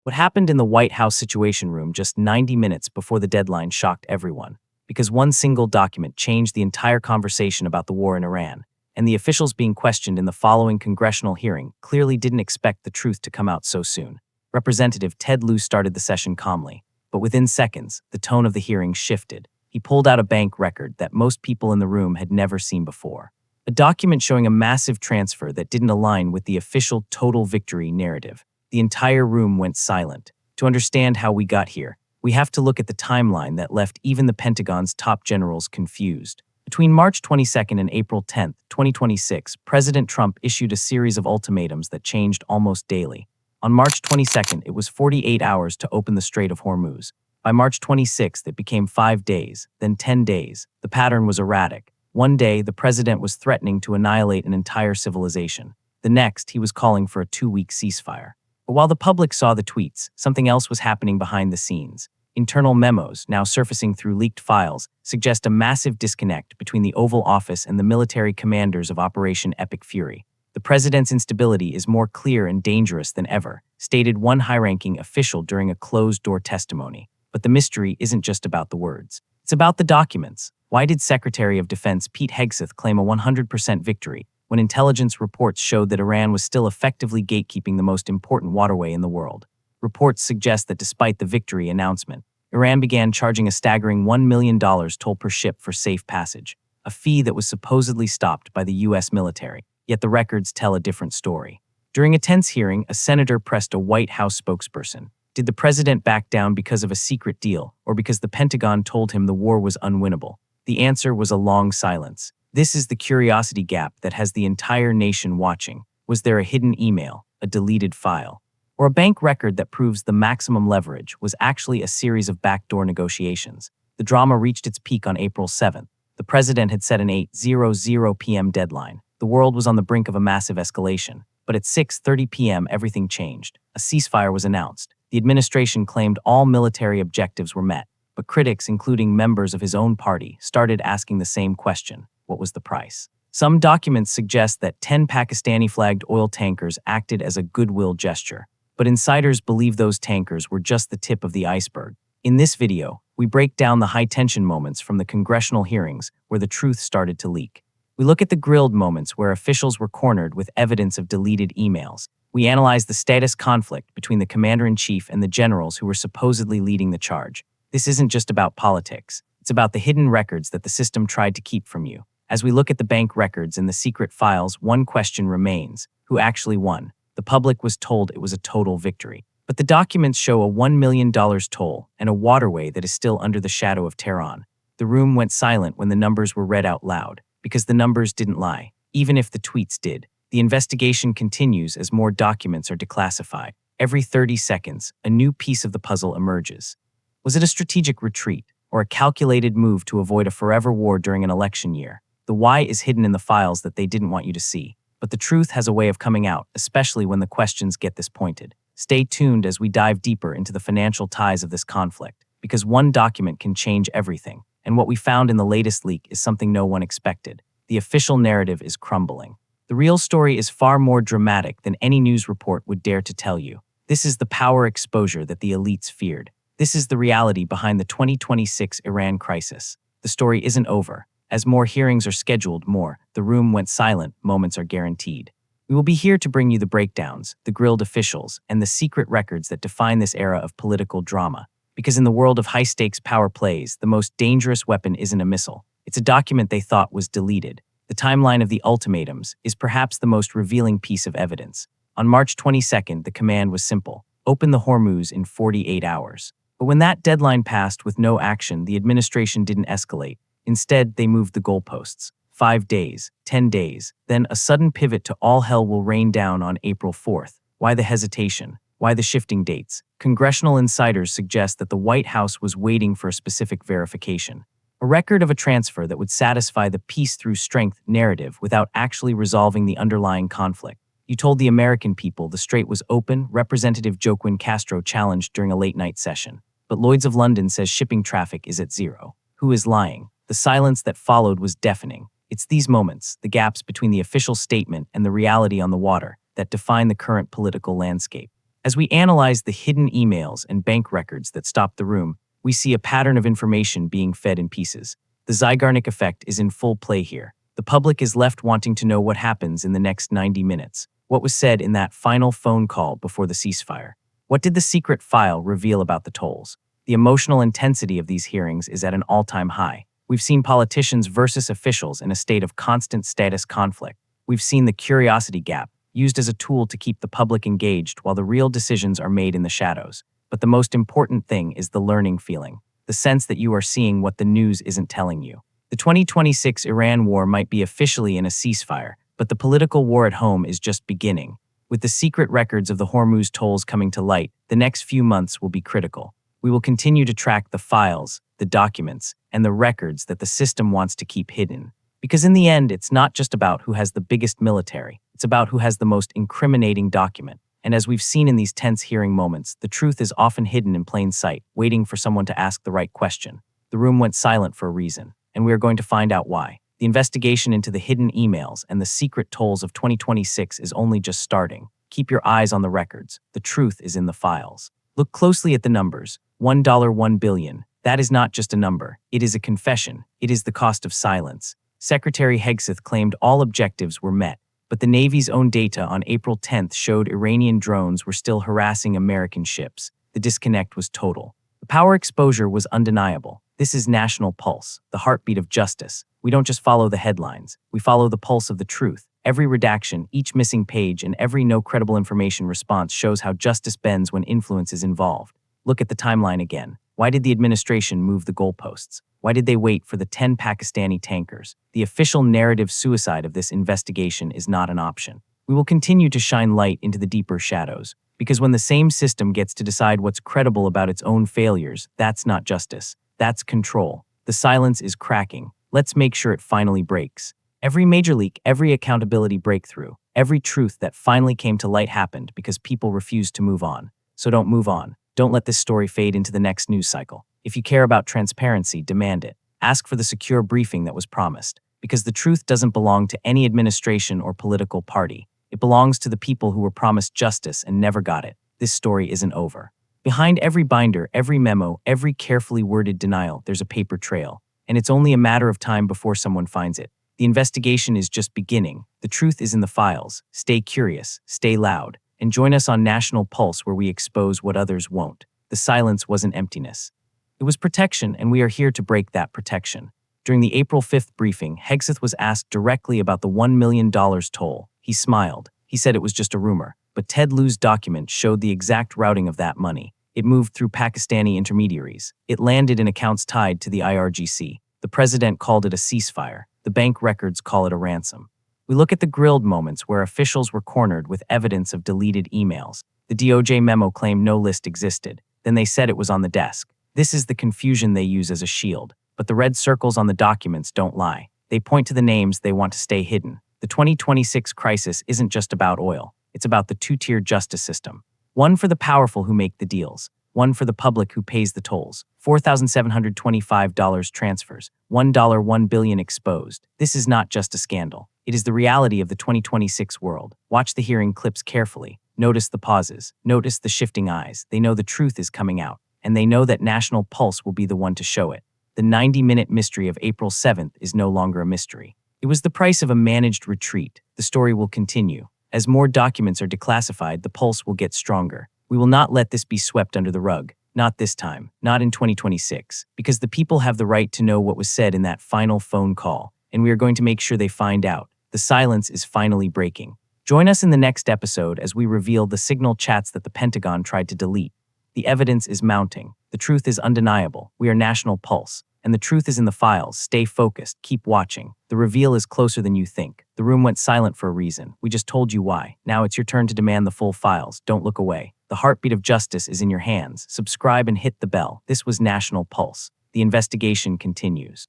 What happened in the White House Situation Room just 90 minutes before the deadline shocked everyone, because one single document changed the entire conversation about the war in Iran, and the officials being questioned in the following congressional hearing clearly didn't expect the truth to come out so soon. Representative Ted Lieu started the session calmly, but within seconds, the tone of the hearing shifted. He pulled out a bank record that most people in the room had never seen before. A document showing a massive transfer that didn't align with the official total victory narrative. The entire room went silent. To understand how we got here, we have to look at the timeline that left even the Pentagon's top generals confused. Between March 22nd and April 10, 2026, President Trump issued a series of ultimatums that changed almost daily. On March 22nd, it was 48 hours to open the Strait of Hormuz. By March 26th, it became 5 days, then 10 days. The pattern was erratic. One day, the president was threatening to annihilate an entire civilization. The next, he was calling for a 2-week ceasefire. But while the public saw the tweets, something else was happening behind the scenes. Internal memos, now surfacing through leaked files, suggest a massive disconnect between the Oval Office and the military commanders of Operation Epic Fury. The president's instability is more clear and dangerous than ever, stated one high-ranking official during a closed-door testimony. But the mystery isn't just about the words. It's about the documents. Why did Secretary of Defense Pete Hegseth claim a 100% victory when intelligence reports showed that Iran was still effectively gatekeeping the most important waterway in the world? Reports suggest that despite the victory announcement, Iran began charging a staggering $1 million toll per ship for safe passage, a fee that was supposedly stopped by the U.S. military. Yet the records tell a different story. During a tense hearing, a senator pressed a White House spokesperson. Did the president back down because of a secret deal, or because the Pentagon told him the war was unwinnable? The answer was a long silence. This is the curiosity gap that has the entire nation watching. Was there a hidden email, a deleted file, or a bank record that proves the maximum leverage was actually a series of backdoor negotiations? The drama reached its peak on April 7th. The president had set an 8:00 p.m. deadline. The world was on the brink of a massive escalation. But at 6:30 p.m., everything changed. A ceasefire was announced. The administration claimed all military objectives were met. But critics, including members of his own party, started asking the same question. What was the price? Some documents suggest that 10 Pakistani-flagged oil tankers acted as a goodwill gesture. But insiders believe those tankers were just the tip of the iceberg. In this video, we break down the high-tension moments from the congressional hearings where the truth started to leak. We look at the grilled moments where officials were cornered with evidence of deleted emails. We analyze the status conflict between the commander-in-chief and the generals who were supposedly leading the charge. This isn't just about politics. It's about the hidden records that the system tried to keep from you. As we look at the bank records and the secret files, one question remains: who actually won? The public was told it was a total victory. But the documents show a $1 million toll and a waterway that is still under the shadow of Tehran. The room went silent when the numbers were read out loud, because the numbers didn't lie, even if the tweets did. The investigation continues as more documents are declassified. Every 30 seconds, a new piece of the puzzle emerges. Was it a strategic retreat, or a calculated move to avoid a forever war during an election year? The why is hidden in the files that they didn't want you to see. But the truth has a way of coming out, especially when the questions get this pointed. Stay tuned as we dive deeper into the financial ties of this conflict, because one document can change everything. And what we found in the latest leak is something no one expected. The official narrative is crumbling. The real story is far more dramatic than any news report would dare to tell you. This is the power exposure that the elites feared. This is the reality behind the 2026 Iran crisis. The story isn't over. As more hearings are scheduled, the room went silent, moments are guaranteed. We will be here to bring you the breakdowns, the grilled officials, and the secret records that define this era of political drama. Because in the world of high-stakes power plays, the most dangerous weapon isn't a missile. It's a document they thought was deleted. The timeline of the ultimatums is perhaps the most revealing piece of evidence. On March 22nd, the command was simple: open the Hormuz in 48 hours. But when that deadline passed with no action, the administration didn't escalate. Instead, they moved the goalposts. 5 days, 10 days, then a sudden pivot to all hell will rain down on April 4th. Why the hesitation? Why the shifting dates? Congressional insiders suggest that the White House was waiting for a specific verification. A record of a transfer that would satisfy the peace through strength narrative without actually resolving the underlying conflict. You told the American people the strait was open, Representative Joaquin Castro challenged during a late-night session. But Lloyd's of London says shipping traffic is at zero. Who is lying? The silence that followed was deafening. It's these moments, the gaps between the official statement and the reality on the water, that define the current political landscape. As we analyze the hidden emails and bank records that stopped the room, we see a pattern of information being fed in pieces. The Zygarnik effect is in full play here. The public is left wanting to know what happens in the next 90 minutes. What was said in that final phone call before the ceasefire? What did the secret file reveal about the tolls? The emotional intensity of these hearings is at an all-time high. We've seen politicians versus officials in a state of constant status conflict. We've seen the curiosity gap, used as a tool to keep the public engaged while the real decisions are made in the shadows. But the most important thing is the learning feeling, the sense that you are seeing what the news isn't telling you. The 2026 Iran war might be officially in a ceasefire, but the political war at home is just beginning. With the secret records of the Hormuz tolls coming to light, the next few months will be critical. We will continue to track the files, the documents, and the records that the system wants to keep hidden. Because in the end, it's not just about who has the biggest military, it's about who has the most incriminating document. And as we've seen in these tense hearing moments, the truth is often hidden in plain sight, waiting for someone to ask the right question. The room went silent for a reason, and we are going to find out why. The investigation into the hidden emails and the secret tolls of 2026 is only just starting. Keep your eyes on the records. The truth is in the files. Look closely at the numbers. $1, $1 billion. That is not just a number. It is a confession. It is the cost of silence. Secretary Hegseth claimed all objectives were met, but the Navy's own data on April 10th showed Iranian drones were still harassing American ships. The disconnect was total. The power exposure was undeniable. This is national pulse, the heartbeat of justice. We don't just follow the headlines. We follow the pulse of the truth. Every redaction, each missing page, and every no credible information response shows how justice bends when influence is involved. Look at the timeline again. Why did the administration move the goalposts? Why did they wait for the 10 Pakistani tankers? The official narrative suicide of this investigation is not an option. We will continue to shine light into the deeper shadows, because when the same system gets to decide what's credible about its own failures, that's not justice. That's control. The silence is cracking. Let's make sure it finally breaks. Every major leak, every accountability breakthrough, every truth that finally came to light happened because people refused to move on. So don't move on. Don't let this story fade into the next news cycle. If you care about transparency, demand it. Ask for the secure briefing that was promised, because the truth doesn't belong to any administration or political party. It belongs to the people who were promised justice and never got it. This story isn't over. Behind every binder, every memo, every carefully worded denial, there's a paper trail, and it's only a matter of time before someone finds it. The investigation is just beginning. The truth is in the files. Stay curious, stay loud, and join us on National Pulse, where we expose what others won't. The silence wasn't emptiness. It was protection, and we are here to break that protection. During the April 5th briefing, Hegseth was asked directly about the $1 million toll. He smiled. He said it was just a rumor, but Ted Lieu's document showed the exact routing of that money. It moved through Pakistani intermediaries. It landed in accounts tied to the IRGC. The president called it a ceasefire. The bank records call it a ransom. We look at the grilled moments where officials were cornered with evidence of deleted emails. The DOJ memo claimed no list existed. Then they said it was on the desk. This is the confusion they use as a shield. But the red circles on the documents don't lie. They point to the names they want to stay hidden. The 2026 crisis isn't just about oil. It's about the two-tier justice system. One for the powerful who make the deals. One for the public who pays the tolls. $4,725 transfers. $1, $1 billion exposed. This is not just a scandal. It is the reality of the 2026 world. Watch the hearing clips carefully. Notice the pauses. Notice the shifting eyes. They know the truth is coming out, and they know that National Pulse will be the one to show it. The 90-minute mystery of April 7th is no longer a mystery. It was the price of a managed retreat. The story will continue. As more documents are declassified, the pulse will get stronger. We will not let this be swept under the rug. Not this time. Not in 2026. Because the people have the right to know what was said in that final phone call, and we are going to make sure they find out. The silence is finally breaking. Join us in the next episode as we reveal the signal chats that the Pentagon tried to delete. The evidence is mounting. The truth is undeniable. We are National Pulse. And the truth is in the files. Stay focused. Keep watching. The reveal is closer than you think. The room went silent for a reason. We just told you why. Now it's your turn to demand the full files. Don't look away. The heartbeat of justice is in your hands. Subscribe and hit the bell. This was National Pulse. The investigation continues.